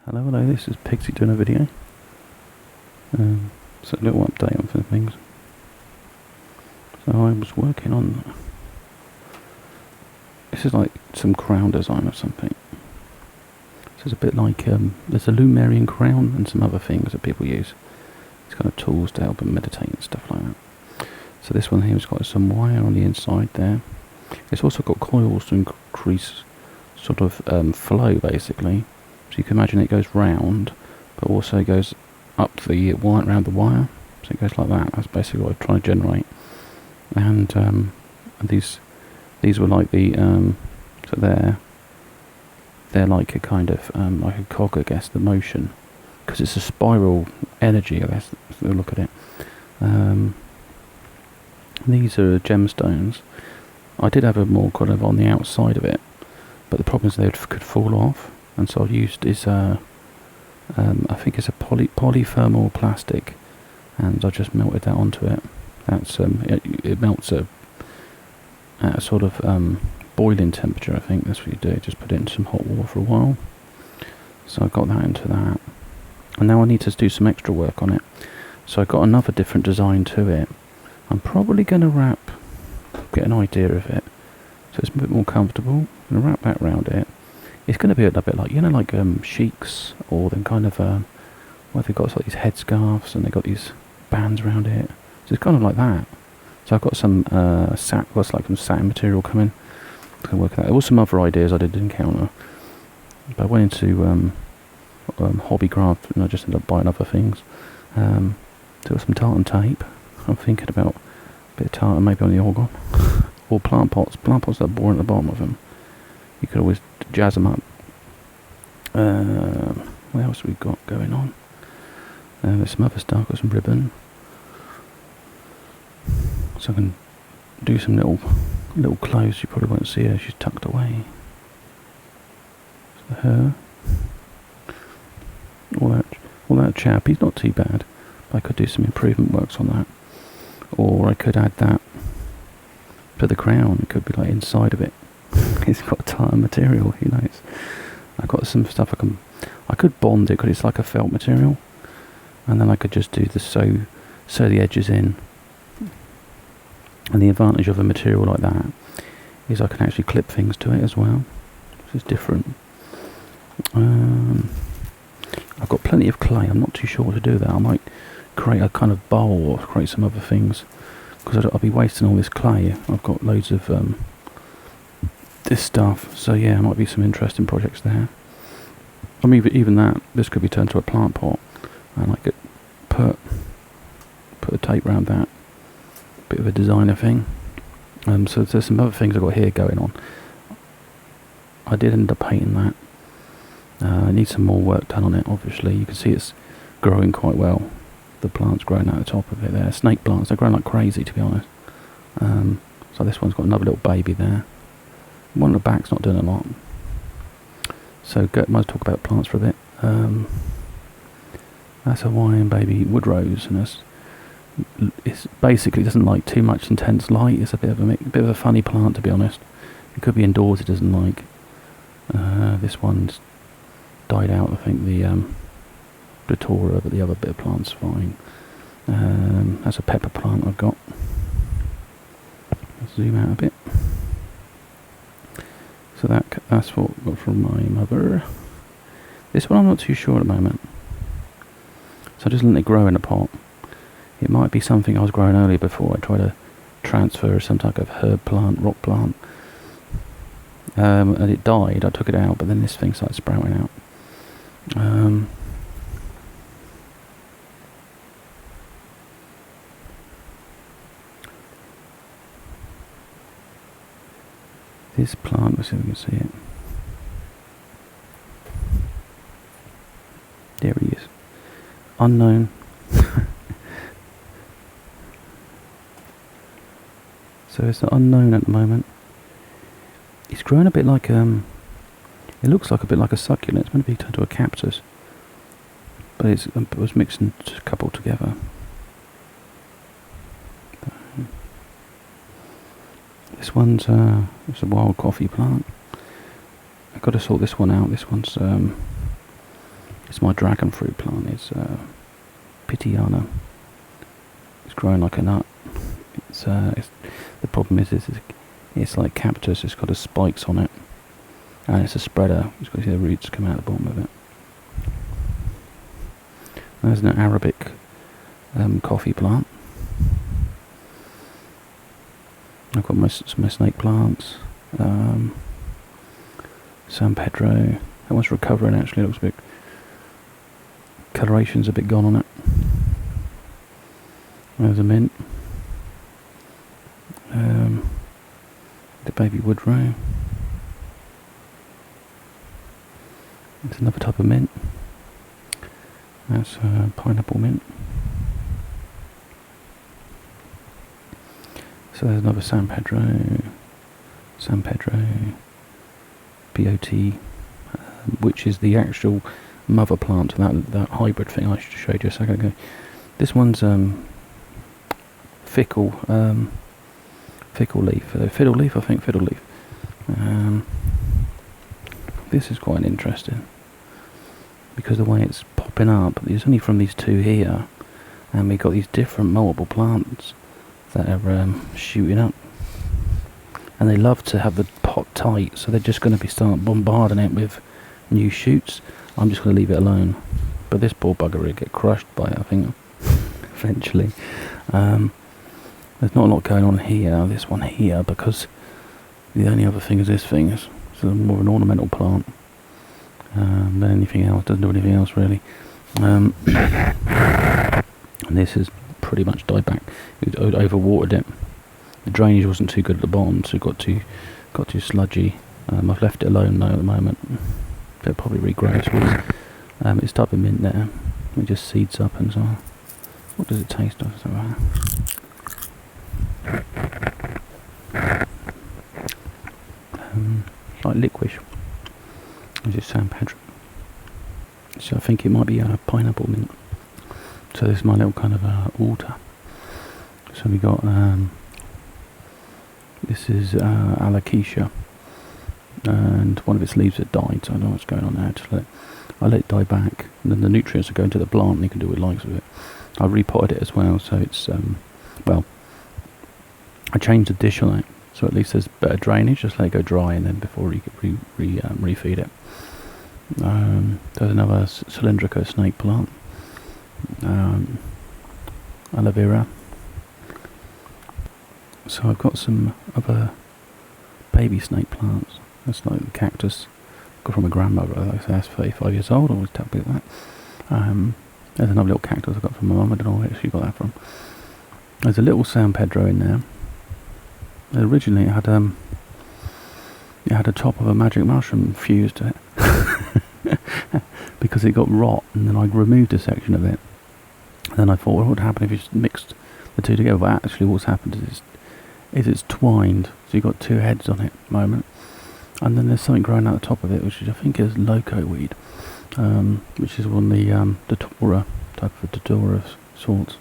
Hello, this is Pixie doing a video. So a little update on some things. So I was working on, this is like some crown design or something. This is a bit like, there's a Lumerian crown and some other things that people use. It's kind of tools to help them meditate and stuff like that. So this one here has got some wire on the inside there. It's also got coils to increase sort of flow basically. So you can imagine it goes round, but also goes up the wire, around the wire. So it goes like that. That's basically what I'm trying to generate. And these were like the so they're like a kind of like a cog, I guess, the motion, because it's a spiral energy, I guess. So look at it. These are gemstones. I did have a more kind of on the outside of it, but the problem is they could fall off. And so I used this, I think it's a polythermal plastic, and I just melted that onto it. That's it melts at a sort of boiling temperature. I think that's what you do. Just put it in some hot water for a while. So I got that into that, and now I need to do some extra work on it. So I got another different design to it. I'm probably going to get an idea of it, so it's a bit more comfortable. I'm going to wrap that around it. It's going to be a bit like, you know, like sheiks, or then kind of, well, they've got like these headscarves and they've got these bands around it. So it's kind of like that. So I've got some some satin material coming. I can work with that. There was some other ideas I did encounter, but I went into hobby craft and I just ended up buying other things. So got some tartan tape. I'm thinking about a bit of tartan maybe on the organ, or plant pots. Plant pots that are boring at the bottom of them. You could always jazz them up. What else have we got going on? There's some other stuff. Got some ribbon, so I can do some little clothes. You probably won't see her. She's tucked away. So her, all that chap. He's not too bad. But I could do some improvement works on that, or I could add that to the crown. It could be like inside of it. It's got tartan material, who knows. I've got some stuff I could bond it because it's like a felt material, and then I could just do the sew the edges in. And the advantage of a material like that is I can actually clip things to it as well, which is different. I've got plenty of clay. I'm not too sure what to do with that. I might create a kind of bowl or create some other things, because I'll be wasting all this clay. I've got loads of this stuff, so yeah, might be some interesting projects there. I mean, even that, this could be turned to a plant pot, and I could put a tape around that, bit of a designer thing. So there's some other things I've got here going on. I did end up painting that. I need some more work done on it. Obviously, you can see it's growing quite well. The plant's growing out the top of it there. Snake plants, they're growing like crazy, to be honest. So this one's got another little baby there. One at the back's not doing a lot. So might talk about plants for a bit. That's a Hawaiian baby wood rose, and it's basically doesn't like too much intense light. It's a bit of a funny plant, to be honest. It could be indoors. It doesn't like. This one's died out. I think the Datura, but the other bit of plant's fine. That's a pepper plant I've got. Let's zoom out a bit. So that's what I got from my mother. This one I'm not too sure at the moment. So I just let it grow in a pot. It might be something I was growing earlier before I tried to transfer some type of herb plant, rock plant. And it died. I took it out, but then this thing started sprouting out. This plant, let's see if we can see it. There he is. Unknown. So it's unknown at the moment. It's growing a bit like it looks like a bit like a succulent. It's meant to be turned to a cactus, but it was mixing a couple together. This one's it's a wild coffee plant. I've got to sort this one out. This one's It's my dragon fruit plant. It's Pitiana. It's growing like a nut. It's the problem is it's like cactus. It's got the spikes on it, and it's a spreader. It's got the roots come out the bottom of it. There's an Arabic coffee plant. I've got my snake plants. San Pedro. That one's recovering actually. It looks a bit. Coloration's a bit gone on it. There's a mint. The baby woodrow. It's another type of mint. That's pineapple mint. So there's another San Pedro, BOT, which is the actual mother plant, that hybrid thing I showed you a second ago. This one's fickle leaf, fiddle leaf, I think fiddle leaf. This is quite interesting because the way it's popping up, it's only from these two here, and we've got these different multiple plants that are shooting up, and they love to have the pot tight, so they're just going to be start bombarding it with new shoots. I'm just going to leave it alone, but this poor bugger will get crushed by it, I think, eventually. There's not a lot going on here, this one here, because the only other thing is this thing. It's more of an ornamental plant than anything else. Doesn't do anything else really. And this has pretty much died back. It overwatered it. The drainage wasn't too good at the bottom, so it got too sludgy. I've left it alone now at the moment. It'll probably regrow. It's type of mint there. It just seeds up and so on. What does it taste of? Like licorice. This is San Pedro. So I think it might be a pineapple mint. So this is my little kind of altar. So we got this is alocasia, and one of its leaves had died, so I don't know what's going on there. I let it die back, and then the nutrients are going to the plant, and you can do what it likes with it. I repotted it as well, so it's well, I changed the dish on it, so at least there's better drainage. Just let it go dry, and then before you can refeed it. There's another cylindrical snake plant, aloe vera. So I've got some other baby snake plants. That's like the cactus got from my grandmother. Like I say, that's 35 years old. I always tell people that. There's another little cactus I got from my mum. I don't know where she got that from. There's a little San Pedro in there. Originally it had a top of a magic mushroom fused to it because it got rot, and then I removed a section of it. And then I thought, what would happen if you just mixed the two together? But actually what's happened is it's twined, so you've got two heads on it at the moment. And then there's something growing out the top of it, which I think is loco weed, which is one of the datura, type of datura sorts.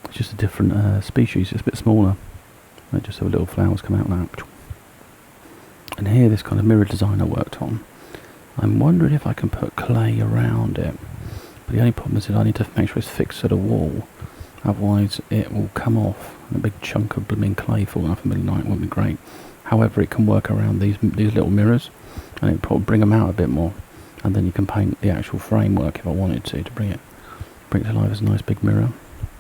It's just a different species. It's a bit smaller. They just have little flowers come out like that. And here, this kind of mirror design I worked on, I'm wondering if I can put clay around it. But the only problem is that I need to make sure it's fixed to the wall, otherwise it will come off. A big chunk of blooming clay falling off in the middle of the night wouldn't be great. However, it can work around these little mirrors, and it probably bring them out a bit more. And then you can paint the actual framework if I wanted to bring it to life as a nice big mirror.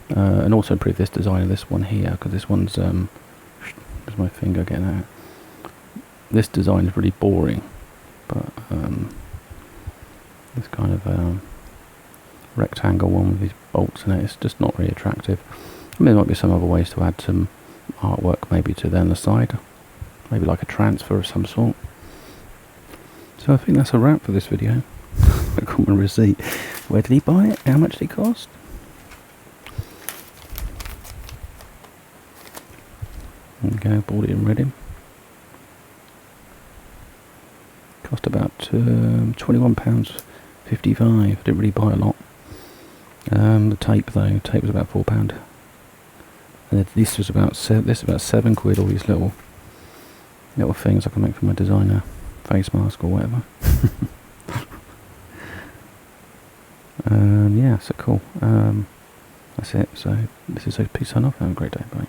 And also improve this design of this one here, because this one's there's my finger getting out. This design is really boring, but this kind of rectangle one with these bolts in it, it's just not really attractive. I mean, there might be some other ways to add some artwork maybe to then the side, maybe like a transfer of some sort. So I think that's a wrap for this video. I got my receipt. Where did he buy it? How much did it cost? Okay, bought it in Reading. Cost about £21.55. I didn't really buy a lot. The tape though, tape was about £4. And this was about £7. All these little things I can make for my designer face mask or whatever. Yeah, so cool. That's it. So this is OP sign off. Have a great day. Bye.